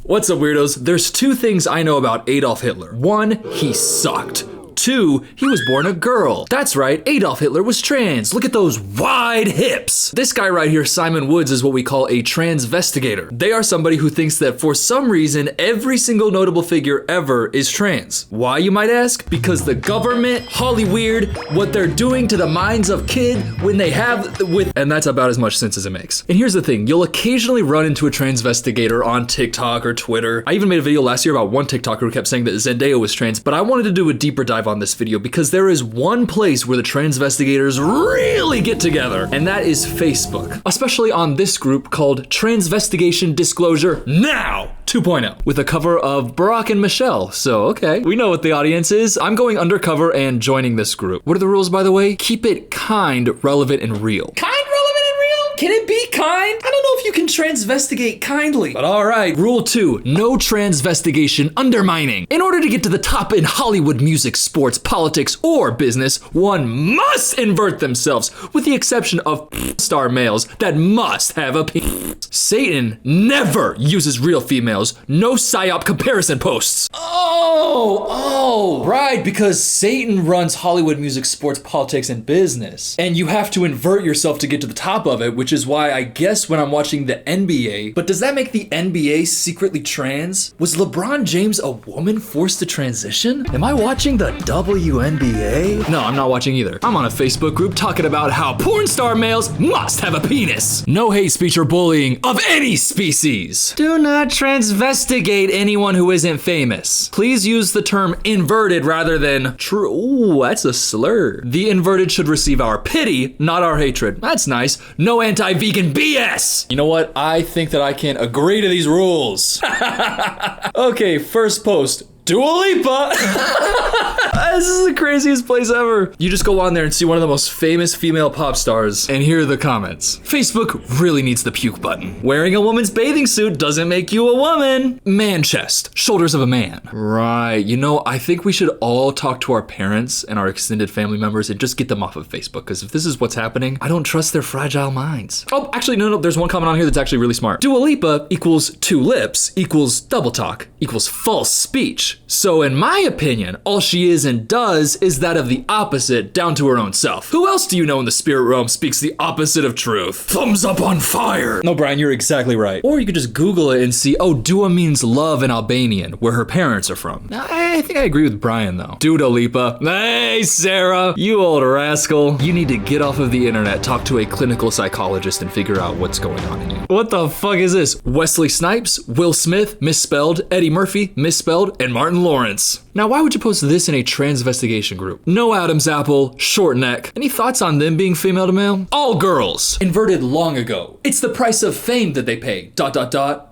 What's up, weirdos? There's two things I know about Adolf Hitler. One, he sucked. Two, he was born a girl. That's right, Adolf Hitler was trans. Look at those wide hips. This guy right here, Simon Woods, is what we call a transvestigator. They are somebody who thinks that for some reason, every single notable figure ever is trans. Why, you might ask? Because the government, Hollyweird, what they're doing to the minds of kids when they have and that's about as much sense as it makes. And here's the thing, you'll occasionally run into a transvestigator on TikTok or Twitter. I even made a video last year about one TikToker who kept saying that Zendaya was trans, but I wanted to do a deeper dive on this video because there is one place where the transvestigators really get together, and that is Facebook. Especially on this group called Transvestigation Disclosure Now 2.0 with a cover of Barack and Michelle. So, okay, we know what the audience is. I'm going undercover and joining this group. What are the rules, by the way? Keep it kind, relevant, and real. Kind, relevant, and real? Can it be kind? I don't know if you can transvestigate kindly. But all right, rule 2, no transvestigation undermining. In order to get to the top in Hollywood, music, sports, politics, or business, one must invert themselves, with the exception of star males that must have a penis. Satan never uses real females. No psyop comparison posts. Oh, right, because Satan runs Hollywood, music, sports, politics, and business. And you have to invert yourself to get to the top of it, which is why I guess when I'm watching the NBA, but does that make the NBA secretly trans? Was LeBron James a woman forced to transition? Am I watching the WNBA? No, I'm not watching either. I'm on a Facebook group talking about how porn star males must have a penis. No hate speech or bullying of any species. Do not transvestigate anyone who isn't famous. Please use the term inverted rather than true. Ooh, that's a slur. The inverted should receive our pity, not our hatred. That's nice. No anti-vegan BS. You know what? I think that I can agree to these rules. Okay, first post. Dua Lipa. This is the craziest place ever. You just go on there and see one of the most famous female pop stars, and here are the comments. Facebook really needs the puke button. Wearing a woman's bathing suit doesn't make you a woman. Man chest, shoulders of a man. Right, you know, I think we should all talk to our parents and our extended family members and just get them off of Facebook, because if this is what's happening, I don't trust their fragile minds. Oh, actually, no, there's one comment on here that's actually really smart. Dua Lipa equals two lips equals double talk equals false speech. So in my opinion, all she is and does is that of the opposite down to her own self. Who else do you know in the spirit realm speaks the opposite of truth? Thumbs up on fire. No, Brian, you're exactly right. Or you could just Google it and see, oh, Dua means love in Albanian, where her parents are from. Now, I think I agree with Brian though. Dua Lipa. Hey, Sarah, you old rascal. You need to get off of the internet, talk to a clinical psychologist and figure out what's going on in you. What the fuck is this? Wesley Snipes, Will Smith, misspelled, Eddie Murphy, misspelled, and Martin Lawrence. Now, why would you post this in a transvestigation group? No Adam's apple, short neck. Any thoughts on them being female to male? All girls. Inverted long ago. It's the price of fame that they pay. ...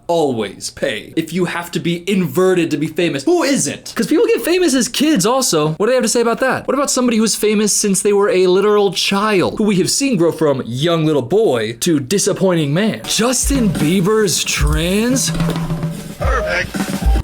Always pay. If you have to be inverted to be famous, who isn't? Because people get famous as kids also. What do they have to say about that? What about somebody who's famous since they were a literal child, who we have seen grow from young little boy to disappointing man? Justin Bieber's trans? Perfect.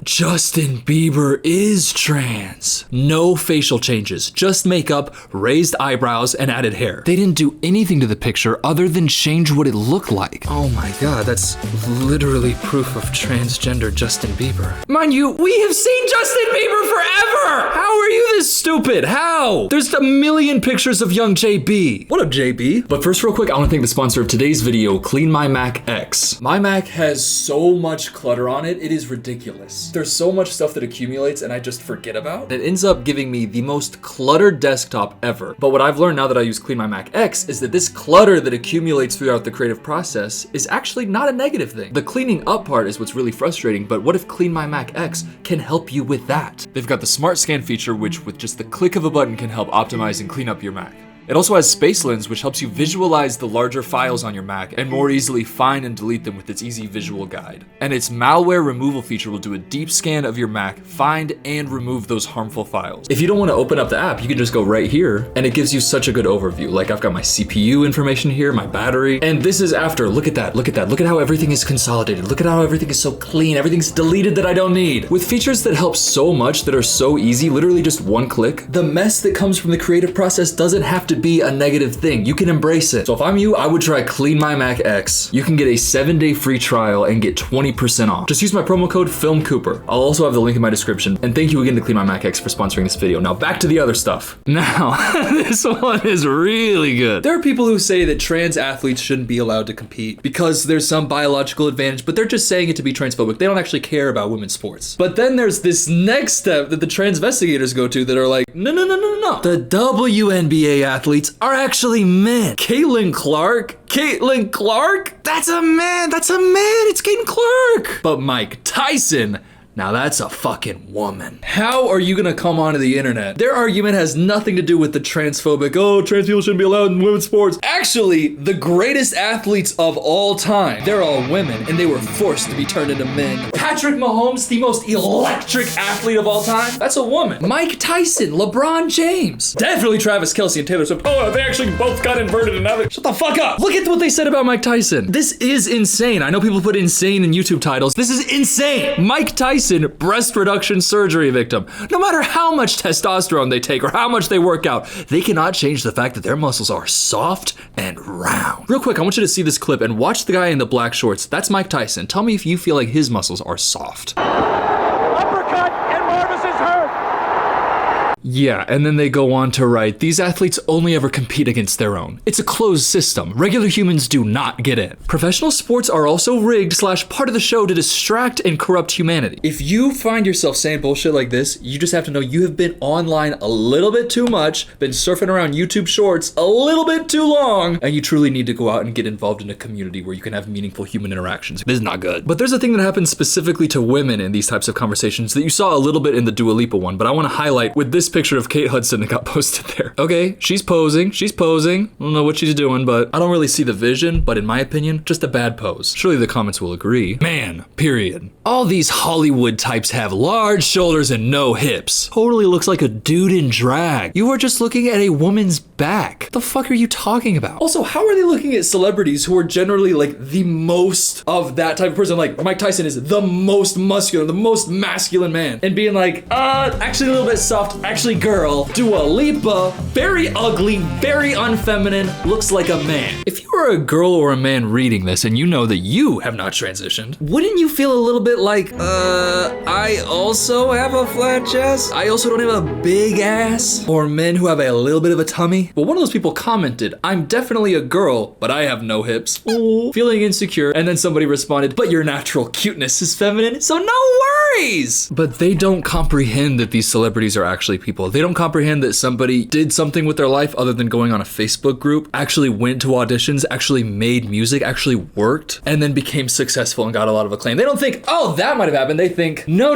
Justin Bieber is trans. No facial changes, just makeup, raised eyebrows, and added hair. They didn't do anything to the picture other than change what it looked like. Oh my god, that's literally proof of transgender Justin Bieber. Mind you, we have seen Justin Bieber forever! How are you this stupid? How? There's a million pictures of young JB. What up, JB? But first, real quick, I want to thank the sponsor of today's video, Clean My Mac X. My Mac has so much clutter on it, it is ridiculous. There's so much stuff that accumulates and I just forget about. It ends up giving me the most cluttered desktop ever. But what I've learned now that I use Clean My Mac X is that this clutter that accumulates throughout the creative process is actually not a negative thing. The cleaning up part is what's really frustrating, but what if Clean My Mac X can help you with that? They've got the Smart Scan feature, which with just the click of a button can help optimize and clean up your Mac. It also has Space Lens, which helps you visualize the larger files on your Mac and more easily find and delete them with its easy visual guide. And its malware removal feature will do a deep scan of your Mac, find and remove those harmful files. If you don't want to open up the app, you can just go right here and it gives you such a good overview. Like I've got my CPU information here, my battery, and this is after. Look at that, look at that. Look at how everything is consolidated. Look at how everything is so clean. Everything's deleted that I don't need. With features that help so much, that are so easy, literally just one click, the mess that comes from the creative process doesn't have to be a negative thing. You can embrace it. So if I'm you, I would try Clean My Mac X. You can get a 7-day free trial and get 20% off. Just use my promo code FilmCooper. I'll also have the link in my description. And thank you again to Clean My Mac X for sponsoring this video. Now back to the other stuff. Now, this one is really good. There are people who say that trans athletes shouldn't be allowed to compete because there's some biological advantage, but they're just saying it to be transphobic. They don't actually care about women's sports. But then there's this next step that the Transvestigators go to that are like, no. The WNBA athletes are actually men. Caitlin Clark? That's a man. It's Caitlin Clark. But Mike Tyson, now that's a fucking woman. How are you gonna come onto the internet? Their argument has nothing to do with the transphobic, oh, trans people shouldn't be allowed in women's sports. Actually, the greatest athletes of all time, they're all women and they were forced to be turned into men. Patrick Mahomes, the most electric athlete of all time, that's a woman. Mike Tyson, LeBron James. Definitely Travis Kelce and Taylor Swift. Oh, they actually both got inverted and now they... Shut the fuck up. Look at what they said about Mike Tyson. This is insane. I know people put insane in YouTube titles. This is insane. Mike Tyson, breast reduction surgery victim. No matter how much testosterone they take or how much they work out, they cannot change the fact that their muscles are soft and round. Real quick, I want you to see this clip and watch the guy in the black shorts. That's Mike Tyson. Tell me if you feel like his muscles are soft. Uppercut and Marvis is hurt. Yeah, and then they go on to write, these athletes only ever compete against their own. It's a closed system. Regular humans do not get in. Professional sports are also rigged / part of the show to distract and corrupt humanity. If you find yourself saying bullshit like this, you just have to know you have been online a little bit too much, been surfing around YouTube shorts a little bit too long, and you truly need to go out and get involved in a community where you can have meaningful human interactions. This is not good. But there's a thing that happens specifically to women in these types of conversations that you saw a little bit in the Dua Lipa one, but I want to highlight with this picture of Kate Hudson that got posted there. Okay, she's posing. I don't know what she's doing, but I don't really see the vision, but in my opinion, just a bad pose. Surely the comments will agree. Man, period. All these Hollywood types have large shoulders and no hips. Totally looks like a dude in drag. You are just looking at a woman's back. What the fuck are you talking about? Also, how are they looking at celebrities who are generally like the most of that type of person? Like Mike Tyson is the most muscular, the most masculine man, and being like, actually a little bit soft, actually girl. Dua Lipa, very ugly, very unfeminine, looks like a man. If you were a girl or a man reading this and you know that you have not transitioned, wouldn't you feel a little bit like, I also have a flat chest? I also don't have a big ass? Or men who have a little bit of a tummy? Well, one of those people commented, I'm definitely a girl, but I have no hips. Ooh. Feeling insecure, and then somebody responded, but your natural cuteness is feminine, so no worries! But they don't comprehend that these celebrities are actually people. They don't comprehend that somebody did something with their life other than going on a Facebook group, actually went to auditions, actually made music, actually worked, and then became successful and got a lot of acclaim. They don't think, oh, that might have happened. They think, no.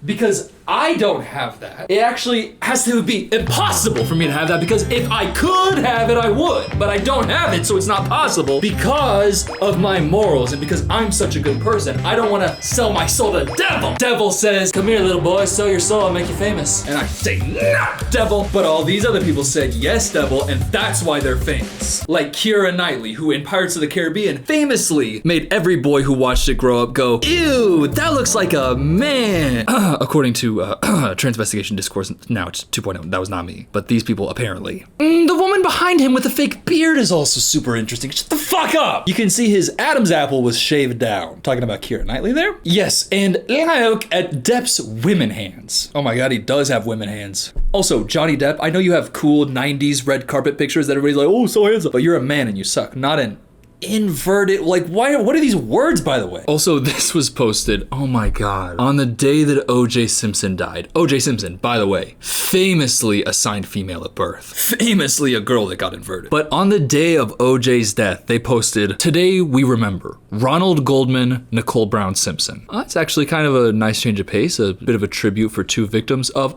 Because I don't have that. It actually has to be impossible for me to have that, because if I could have it, I would. But I don't have it, so it's not possible because of my morals and because I'm such a good person. I don't want to sell my soul to Devil. Devil says, come here, little boy, sell your soul, I'll make you famous. And I say, nah, Devil. But all these other people said, yes, Devil, and that's why they're famous. Like Keira Knightley, who in Pirates of the Caribbean famously made every boy who watched it grow up go, ew, that looks like a man. According to Transvestigation Discourse, now it's 2.0, that was not me, but these people apparently. The woman behind him with the fake beard is also super interesting. Shut the fuck up! You can see his Adam's apple was shaved down. Talking about Keira Knightley there? Yes, and look at Depp's women hands. Oh my god, he does have women hands. Also, Johnny Depp, I know you have cool 90s red carpet pictures that everybody's like, oh, so handsome, but you're a man and you suck, not an inverted, like what are these words, by the way? Also, this was posted, oh my god, on the day that O.J. Simpson died. O.J. Simpson, by the way, famously assigned female at birth. Famously a girl that got inverted. But on the day of O.J.'s death, they posted, today we remember Ronald Goldman, Nicole Brown Simpson. That's actually kind of a nice change of pace, a bit of a tribute for two victims of,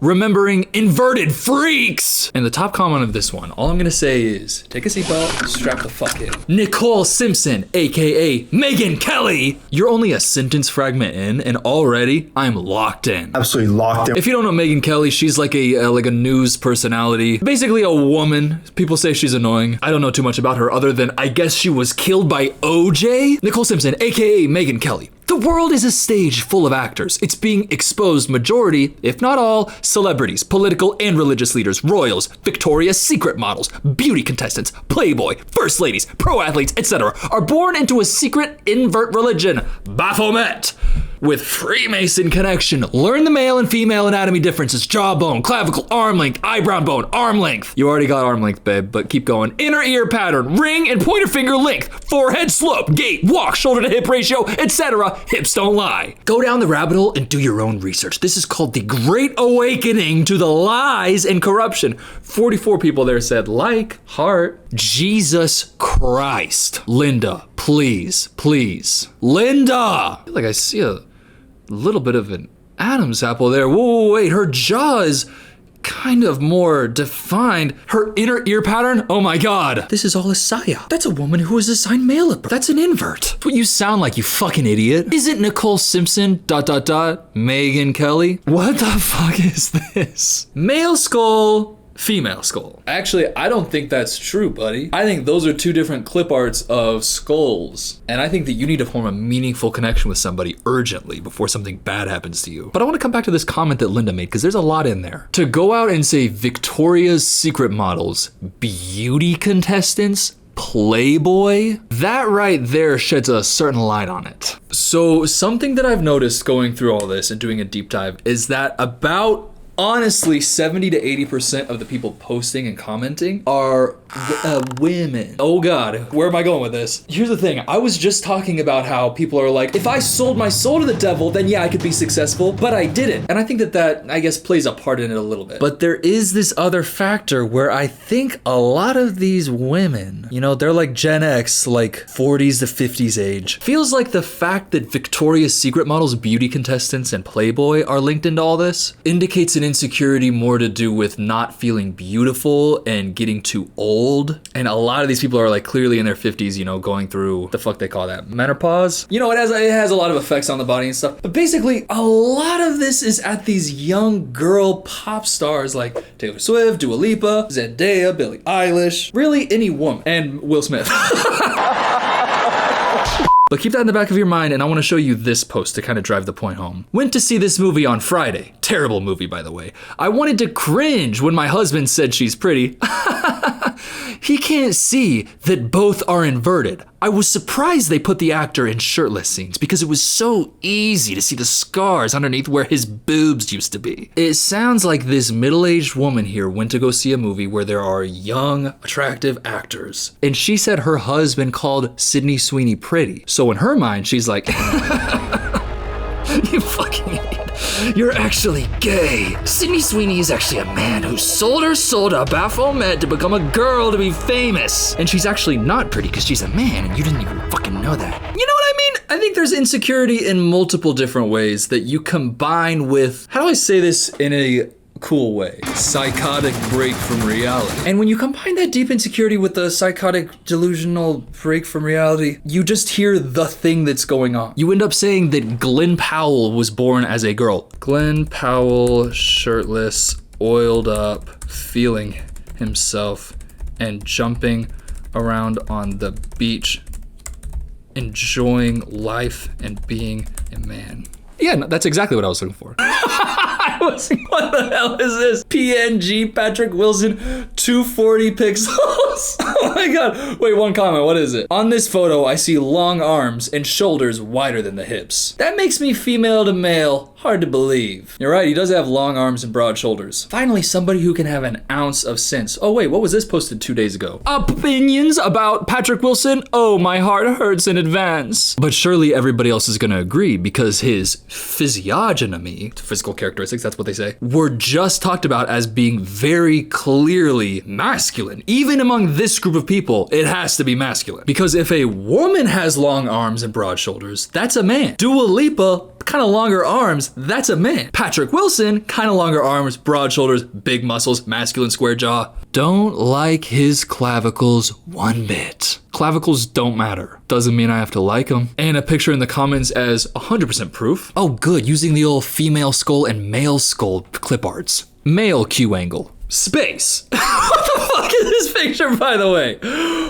remembering inverted freaks. And the top comment of this one, all I'm gonna say is, take a seatbelt, strap the fuck in. Nicole Simpson, aka Megyn Kelly. You're only a sentence fragment in, and already I'm locked in. Absolutely locked in. If you don't know Megyn Kelly, she's like a news personality, basically a woman. People say she's annoying. I don't know too much about her other than I guess she was killed by OJ. Nicole Simpson, aka Megyn Kelly, the The world is a stage full of actors. It's being exposed majority, if not all, celebrities, political and religious leaders, royals, Victoria's Secret models, beauty contestants, Playboy, first ladies, pro athletes, etc. are born into a secret invert religion, Baphomet, with Freemason connection. Learn the male and female anatomy differences, jawbone, clavicle, arm length, eyebrow bone, arm length. You already got arm length, babe, but keep going. Inner ear pattern, ring and pointer finger length, forehead slope, gait, walk, shoulder to hip ratio, etc. Hips don't lie. Go down the rabbit hole and do your own research. This is called the Great Awakening to the lies and corruption. 44 people there said like, heart. Jesus Christ. Linda, please, please. Linda! I feel like I see a little bit of an Adam's apple there. Whoa, wait, her jaw is kind of more defined. Her inner ear pattern, oh my God. This is all a psyop. That's a woman who was assigned male at birth. That's an invert. That's what you sound like, you fucking idiot. Is it Nicole Simpson, Megan Kelly? What the fuck is this? Male skull, female skull. Actually, I don't think that's true, buddy. I think those are two different clip arts of skulls. And I think that you need to form a meaningful connection with somebody urgently before something bad happens to you. But I want to come back to this comment that Linda made because there's a lot in there. To go out and say Victoria's Secret models, beauty contestants, Playboy, that right there sheds a certain light on it. So something that I've noticed going through all this and doing a deep dive is that about honestly, 70 to 80% of the people posting and commenting are women. Oh God, where am I going with this? Here's the thing, I was just talking about how people are like, if I sold my soul to the devil, then yeah, I could be successful, but I didn't. And I think that, I guess, plays a part in it a little bit. But there is this other factor where I think a lot of these women, you know, they're like Gen X, like 40s to 50s age. Feels like the fact that Victoria's Secret models, beauty contestants, and Playboy are linked into all this indicates an insecurity more to do with not feeling beautiful and getting too old. And a lot of these people are like clearly in their 50s, you know, going through the fuck they call that, menopause. You know, it has a lot of effects on the body and stuff. But basically, a lot of this is at these young girl pop stars like Taylor Swift, Dua Lipa, Zendaya, Billie Eilish, really any woman, and Will Smith. But keep that in the back of your mind, and I want to show you this post to kind of drive the point home. Went to see this movie on Friday. Terrible movie, by the way. I wanted to cringe when my husband said she's pretty. He can't see that both are inverted. I was surprised they put the actor in shirtless scenes because it was so easy to see the scars underneath where his boobs used to be. It sounds like this middle-aged woman here went to go see a movie where there are young, attractive actors. And she said her husband called Sydney Sweeney pretty. So in her mind, she's like, you fucking idiot. You're actually gay. Sydney Sweeney is actually a man who sold her soul to Baphomet to become a girl to be famous. And she's actually not pretty because she's a man and you didn't even fucking know that. You know what I mean? I think there's insecurity in multiple different ways that you combine with, how do I say this in a cool way? Psychotic break from reality. And when you combine that deep insecurity with the psychotic delusional break from reality, you just hear the thing that's going on. You end up saying that Glenn Powell was born as a girl. Glenn Powell, shirtless, oiled up, feeling himself, and jumping around on the beach, enjoying life and being a man. Yeah, no, that's exactly what I was looking for. I was like, what the hell is this? PNG Patrick Wilson 240 pixels. Oh my God. Wait, one comment. What is it? On this photo, I see long arms and shoulders wider than the hips. That makes me female to male. Hard to believe. You're right, he does have long arms and broad shoulders. Finally, somebody who can have an ounce of sense. Oh wait, what was this posted 2 days ago? Opinions about Patrick Wilson? Oh, my heart hurts in advance. But surely everybody else is gonna agree because his physiognomy, physical characteristics, that's what they say, were just talked about as being very clearly masculine. Even among this group of people, it has to be masculine. Because if a woman has long arms and broad shoulders, that's a man. Dua Lipa, kind of longer arms, that's a man. Patrick Wilson, kind of longer arms, broad shoulders, big muscles, masculine square jaw. Don't like his clavicles one bit. Clavicles don't matter. Doesn't mean I have to like them. And a picture in the comments as 100% proof. Oh good, using the old female skull and male skull clip arts. Male Q angle. Space. What the fuck is this picture, by the way?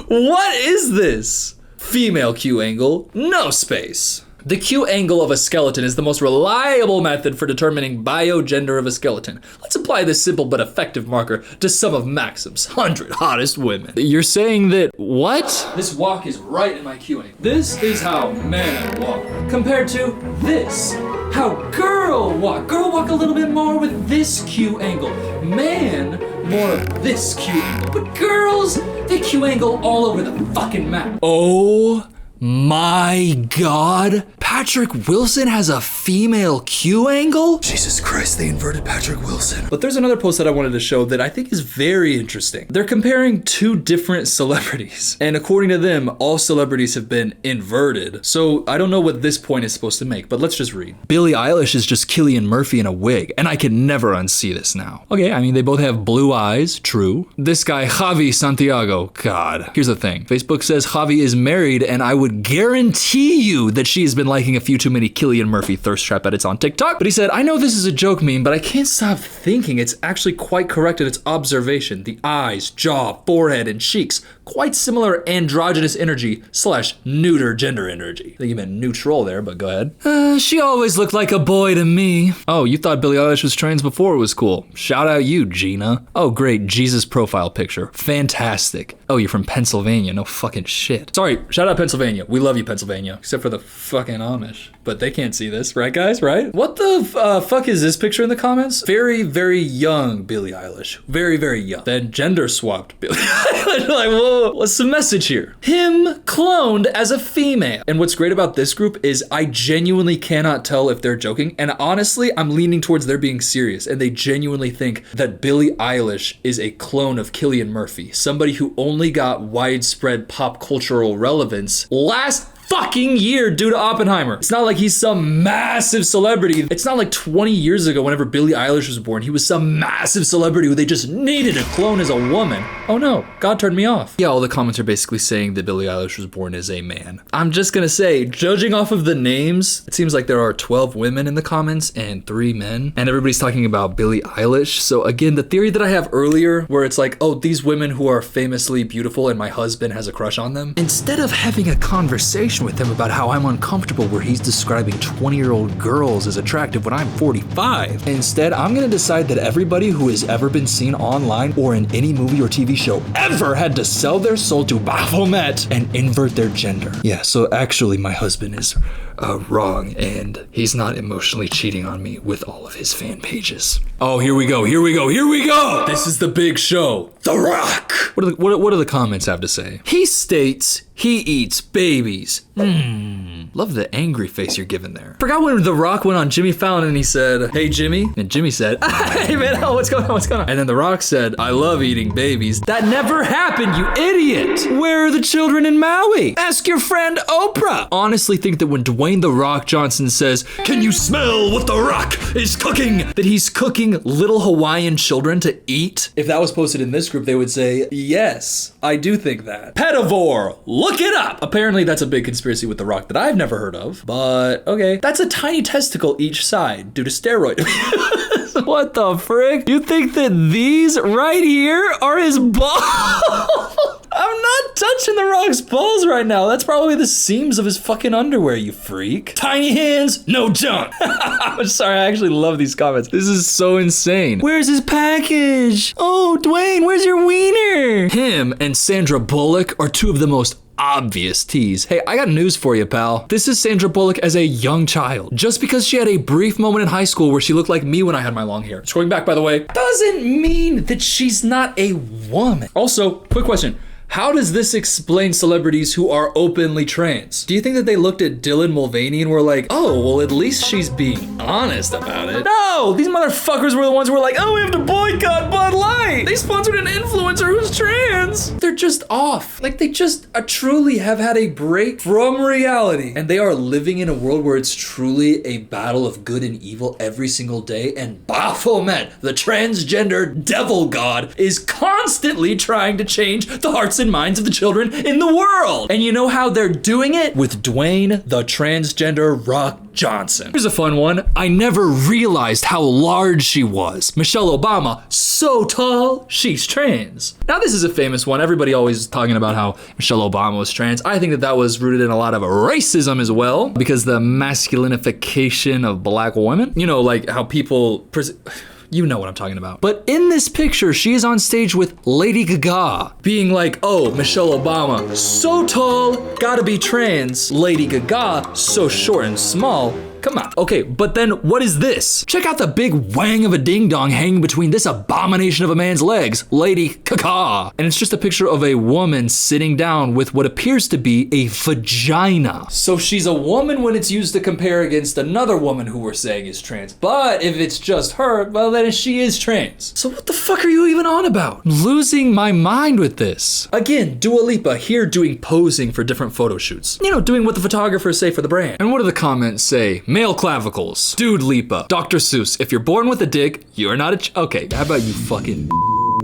What is this? Female Q angle, no space. The Q angle of a skeleton is the most reliable method for determining biogender of a skeleton. Let's apply this simple but effective marker to some of Maxim's 100 hottest women. You're saying that what? This walk is right in my Q angle. This is how men walk compared to this. How girl walk. Girl walk a little bit more with this Q angle. Man, more of this Q angle. But girls, they Q angle all over the fucking map. Oh my God. Patrick Wilson has a female Q angle? Jesus Christ, they inverted Patrick Wilson. But there's another post that I wanted to show that I think is very interesting. They're comparing two different celebrities. And according to them, all celebrities have been inverted. So I don't know what this point is supposed to make, but let's just read. Billie Eilish is just Killian Murphy in a wig, and I can never unsee this now. Okay, I mean, they both have blue eyes, true. This guy, Javi Santiago, God. Here's the thing. Facebook says Javi is married, and I would guarantee you that she has been liking a few too many Killian Murphy thirst trap edits on TikTok. But he said, I know this is a joke meme, but I can't stop thinking it's actually quite correct in its observation. The eyes, jaw, forehead, and cheeks, quite similar androgynous energy / neuter gender energy. I think you meant neutral there, but go ahead. She always looked like a boy to me. Oh, you thought Billie Eilish was trans before it was cool. Shout out you, Gina. Oh, great, Jesus profile picture. Fantastic. Oh, you're from Pennsylvania, no fucking shit. Sorry, shout out Pennsylvania. We love you, Pennsylvania. Except for the fucking Amish. But they can't see this, right guys, right? What the fuck is this picture in the comments? Very, very young Billie Eilish. Very, very young. Then gender swapped Billie Eilish. Like, whoa, what's the message here? Him cloned as a female. And what's great about this group is I genuinely cannot tell if they're joking. And honestly, I'm leaning towards they're being serious. And they genuinely think that Billie Eilish is a clone of Killian Murphy. Somebody who only got widespread pop cultural relevance last fucking year due to Oppenheimer. It's not like he's some massive celebrity. It's not like 20 years ago whenever Billie Eilish was born, he was some massive celebrity who they just needed to clone as a woman. Oh no, God turned me off. Yeah, all the comments are basically saying that Billie Eilish was born as a man. I'm just gonna say, judging off of the names, it seems like there are 12 women in the comments and 3 men. And everybody's talking about Billie Eilish. So again, the theory that I have earlier where it's like, oh, these women who are famously beautiful and my husband has a crush on them. Instead of having a conversation with him about how I'm uncomfortable where he's describing 20-year-old girls as attractive when I'm 45. Instead, I'm gonna decide that everybody who has ever been seen online or in any movie or TV show ever had to sell their soul to Baphomet and invert their gender. Yeah, so actually my husband is wrong and he's not emotionally cheating on me with all of his fan pages. Oh, here we go, here we go, here we go! This is the big show, The Rock! What do the comments have to say? He states he eats babies. Love the angry face you're giving there. Forgot when The Rock went on Jimmy Fallon and he said, hey Jimmy, and Jimmy said, hey man, oh, what's going on, what's going on? And then The Rock said, I love eating babies. That never happened, you idiot! Where are the children in Maui? Ask your friend Oprah. Honestly think that when Dwayne The Rock Johnson says, can you smell what The Rock is cooking? That he's cooking little Hawaiian children to eat? If that was posted in this group, they would say, yes, I do think that. Pedivore, look it up! Apparently that's a big conspiracy with The Rock that I've never heard of, but okay. That's a tiny testicle each side due to steroid abuse. What the frick? You think that these right here are his balls? I'm not touching The Rock's balls right now. That's probably the seams of his fucking underwear, you freak. Tiny hands, no junk. I'm sorry, I actually love these comments. This is so insane. Where's his package? Oh, Dwayne, where's your wiener? Him and Sandra Bullock are two of the most obvious tease. Hey, I got news for you, pal. This is Sandra Bullock as a young child. Just because she had a brief moment in high school where she looked like me when I had my long hair. Scrolling back, by the way, doesn't mean that she's not a woman. Also, quick question. How does this explain celebrities who are openly trans? Do you think that they looked at Dylan Mulvaney and were like, oh, well, at least she's being honest about it? No, these motherfuckers were the ones who were like, oh, we have to boycott Bud Light. They sponsored an influencer who's trans. They're just off. Like, they just truly have had a break from reality. And they are living in a world where it's truly a battle of good and evil every single day. And Baphomet, the transgender devil god, is constantly trying to change the hearts and and minds of the children in the world. And you know how they're doing it? With Dwayne the Transgender Rock Johnson. Here's a fun one. I never realized how large she was. Michelle Obama, so tall, she's trans. Now this is a famous one. Everybody always talking about how Michelle Obama was trans. I think that was rooted in a lot of racism as well, because the masculinification of black women. You know, like how people you know what I'm talking about. But in this picture, she is on stage with Lady Gaga, being like, oh, Michelle Obama, so tall, gotta be trans. Lady Gaga, so short and small. Come on. Okay, but then what is this? Check out the big wang of a ding dong hanging between this abomination of a man's legs, Lady Gaga. And it's just a picture of a woman sitting down with what appears to be a vagina. So she's a woman when it's used to compare against another woman who we're saying is trans. But if it's just her, well then she is trans. So what the fuck are you even on about? Losing my mind with this. Again, Dua Lipa here doing posing for different photo shoots. You know, doing what the photographers say for the brand. And what do the comments say? Male clavicles. Dude Lipa. Dr. Seuss. If you're born with a dick, you're not a okay, how about you fucking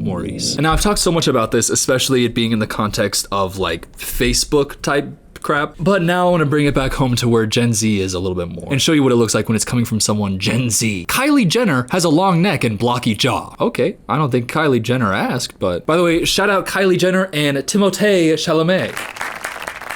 Maurice? And now I've talked so much about this, especially it being in the context of like Facebook type crap. But now I want to bring it back home to where Gen Z is a little bit more and show you what it looks like when it's coming from someone Gen Z. Kylie Jenner has a long neck and blocky jaw. Okay, I don't think Kylie Jenner asked, but by the way, shout out Kylie Jenner and Timothée Chalamet.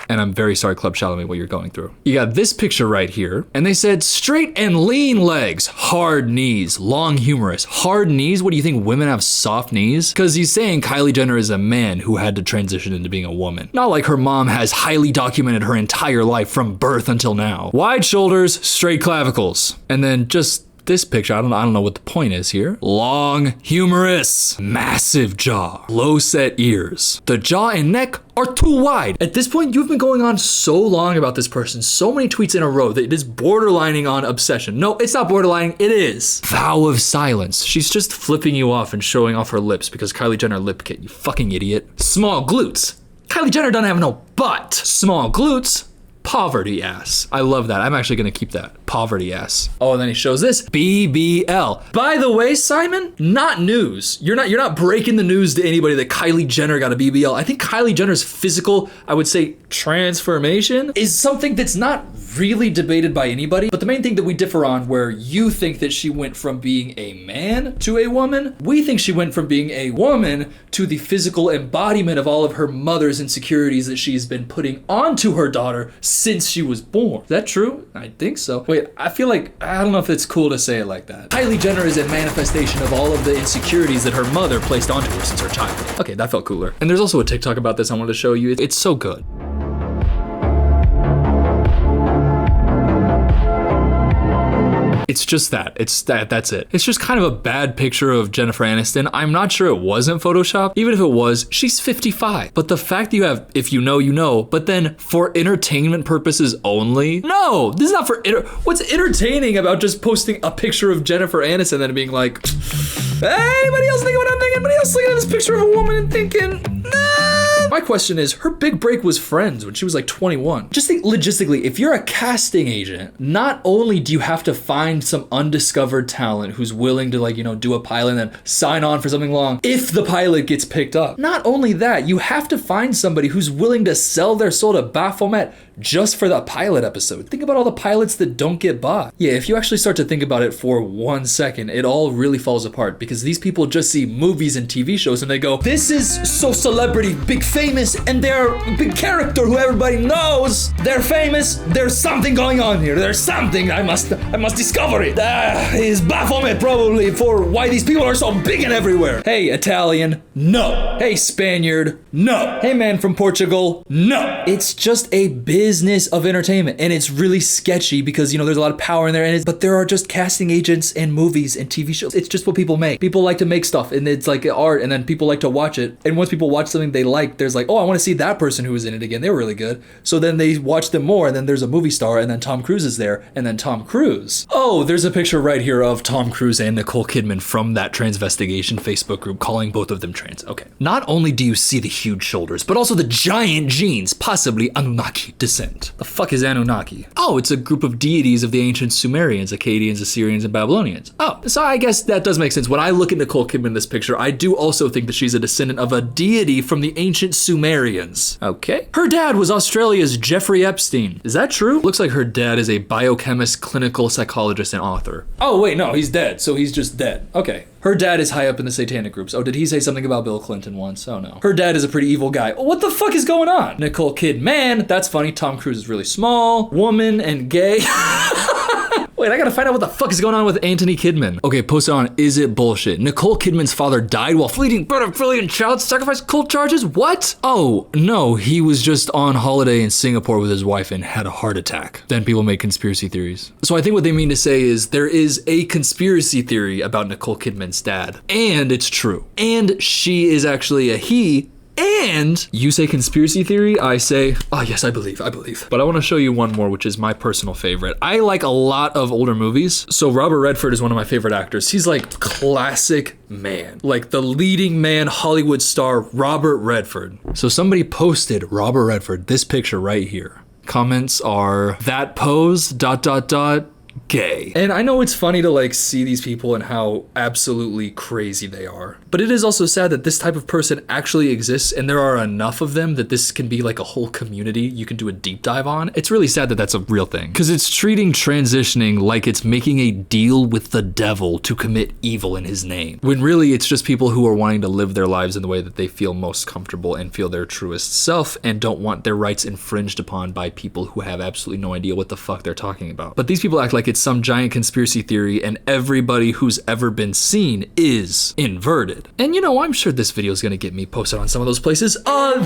And I'm very sorry, Club Chalamet, what you're going through. You got this picture right here, and they said straight and lean legs, hard knees, long humerus. Hard knees? What do you think, women have soft knees? Because he's saying Kylie Jenner is a man who had to transition into being a woman. Not like her mom has highly documented her entire life from birth until now. Wide shoulders, straight clavicles. And then just this picture, I don't know what the point is here. Long humerus, massive jaw, low set ears. The jaw and neck are too wide. At this point, you've been going on so long about this person, so many tweets in a row that it is borderlining on obsession. No, it's not borderlining, it is. Vow of silence. She's just flipping you off and showing off her lips because Kylie Jenner lip kit, you fucking idiot. Small glutes. Kylie Jenner doesn't have no butt. Small glutes. Poverty ass. I love that. I'm actually gonna keep that. Poverty ass. Oh, and then he shows this BBL. By the way, Simon, not news. You're not breaking the news to anybody that Kylie Jenner got a BBL. I think Kylie Jenner's physical, I would say, transformation is something that's not really debated by anybody. But the main thing that we differ on, where you think that she went from being a man to a woman, we think she went from being a woman to the physical embodiment of all of her mother's insecurities that she's been putting onto her daughter since she was born. Is that true? I think so. Wait, I feel like, I don't know if it's cool to say it like that. Kylie Jenner is a manifestation of all of the insecurities that her mother placed onto her since her childhood. Okay, that felt cooler. And there's also a TikTok about this I wanted to show you. It's so good. It's just that. That's it. It's just kind of a bad picture of Jennifer Aniston. I'm not sure it wasn't Photoshop. Even if it was, she's 55. But the fact that you have, if you know, you know, but then for entertainment purposes only? No, this is not for, what's entertaining about just posting a picture of Jennifer Aniston and then being like, hey, anybody else thinking what I'm thinking? Anybody else looking at this picture of a woman and thinking, nah? My question is, her big break was Friends when she was like 21. Just think logistically, if you're a casting agent, not only do you have to find some undiscovered talent who's willing to, like, you know, do a pilot and then sign on for something long if the pilot gets picked up. Not only that, you have to find somebody who's willing to sell their soul to Baphomet just for that pilot episode. Think about all the pilots that don't get bought. Yeah, if you actually start to think about it for 1 second, it all really falls apart because these people just see movies and TV shows and they go, this is so celebrity, big famous, and they're a big character who everybody knows. They're famous. There's something going on here. There's something. I must discover it. Is Baphomet probably for why these people are so big and everywhere. Hey, Italian, no. Hey, Spaniard, no. Hey, man from Portugal, no. It's just a business of entertainment, and it's really sketchy because, you know, there's a lot of power in there, but there are just casting agents and movies and TV shows. It's just what people make. People like to make stuff, and it's like art, and then people like to watch it. And once people watch something they like, there's like, oh, I want to see that person who was in it again. They were really good. So then they watch them more, and then there's a movie star, and then Tom Cruise is there, and then Tom Cruise. Oh, there's a picture right here of Tom Cruise and Nicole Kidman from that Transvestigation Facebook group calling both of them trans. Okay. Not only do you see the huge shoulders, but also the giant jeans, possibly Anunnaki design. innocent. The fuck is Anunnaki? Oh, it's a group of deities of the ancient Sumerians, Akkadians, Assyrians, and Babylonians. Oh, so I guess that does make sense. When I look at Nicole Kidman in this picture, I do also think that she's a descendant of a deity from the ancient Sumerians. Okay. Her dad was Australia's Jeffrey Epstein. Is that true? Looks like her dad is a biochemist, clinical psychologist, and author. Oh wait, no, he's dead, so he's just dead. Okay. Her dad is high up in the satanic groups. Oh, did he say something about Bill Clinton once? Oh no. Her dad is a pretty evil guy. What the fuck is going on? Nicole Kidman, that's funny. Tom Cruise is really small, woman, and gay. Wait, I gotta find out what the fuck is going on with Anthony Kidman. Okay, post on Is It Bullshit? Nicole Kidman's father died while fleeing pedophilia child sacrifice cult charges? What? Oh, no, he was just on holiday in Singapore with his wife and had a heart attack. Then people make conspiracy theories. So I think what they mean to say is there is a conspiracy theory about Nicole Kidman's dad. And it's true. And she is actually a he. And you say conspiracy theory, I say, oh yes, I believe. But I wanna show you one more, which is my personal favorite. I like a lot of older movies. So Robert Redford is one of my favorite actors. He's like classic man, like the leading man Hollywood star, Robert Redford. So somebody posted Robert Redford, this picture right here. Comments are, that pose, ... gay. And I know it's funny to like see these people and how absolutely crazy they are. But it is also sad that this type of person actually exists and there are enough of them that this can be like a whole community you can do a deep dive on. It's really sad that that's a real thing. Because it's treating transitioning like it's making a deal with the devil to commit evil in his name. When really it's just people who are wanting to live their lives in the way that they feel most comfortable and feel their truest self and don't want their rights infringed upon by people who have absolutely no idea what the fuck they're talking about. But these people act like it's some giant conspiracy theory and everybody who's ever been seen is inverted. And you know, I'm sure this video is gonna get me posted on some of those places.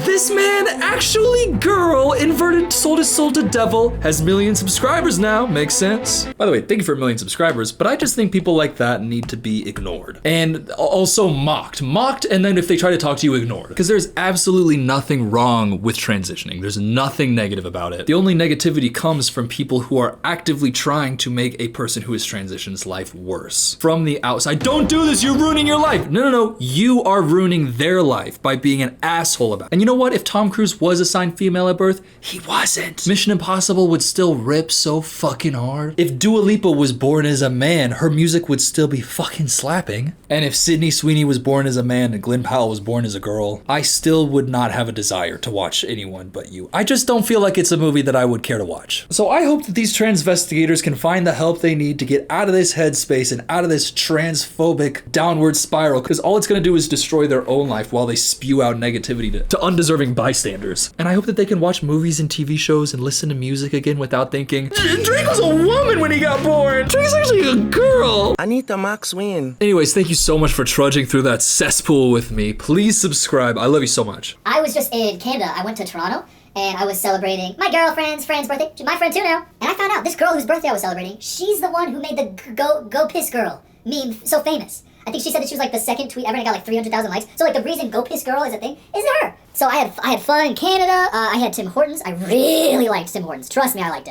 This man, actually girl, inverted, sold his soul to devil, has 1 million subscribers now, makes sense. By the way, thank you for 1 million subscribers, but I just think people like that need to be ignored. And also mocked, and then if they try to talk to you, ignored. Because there's absolutely nothing wrong with transitioning. There's nothing negative about it. The only negativity comes from people who are actively trying to make a person who is transition's life worse. From the outside, don't do this, you're ruining your life. No, you are ruining their life by being an asshole about it. And you know what? If Tom Cruise was assigned female at birth, he wasn't. Mission Impossible would still rip so fucking hard. If Dua Lipa was born as a man, her music would still be fucking slapping. And if Sydney Sweeney was born as a man and Glenn Powell was born as a girl, I still would not have a desire to watch anyone but you. I just don't feel like it's a movie that I would care to watch. So I hope that these transvestigators can find the help they need to get out of this headspace and out of this transphobic downward spiral, because all it's gonna do is destroy their own life while they spew out negativity to undeserving bystanders. And I hope that they can watch movies and TV shows and listen to music again without thinking, Drake was a woman when he got born. Drake's actually a girl. Anita Max win. Anyways, thank you so much for trudging through that cesspool with me. Please subscribe. I love you so much. I was just in Canada. I went to Toronto and I was celebrating my girlfriend's friend's birthday. She's my friend too now. And I found out this girl whose birthday I was celebrating, she's the one who made the go piss girl meme so famous. I think she said that she was like the second tweet ever and it got like 300,000 likes. So like the reason Go Piss Girl is a thing is her. So I had fun in Canada. I had Tim Hortons. I really liked Tim Hortons. Trust me, I liked it.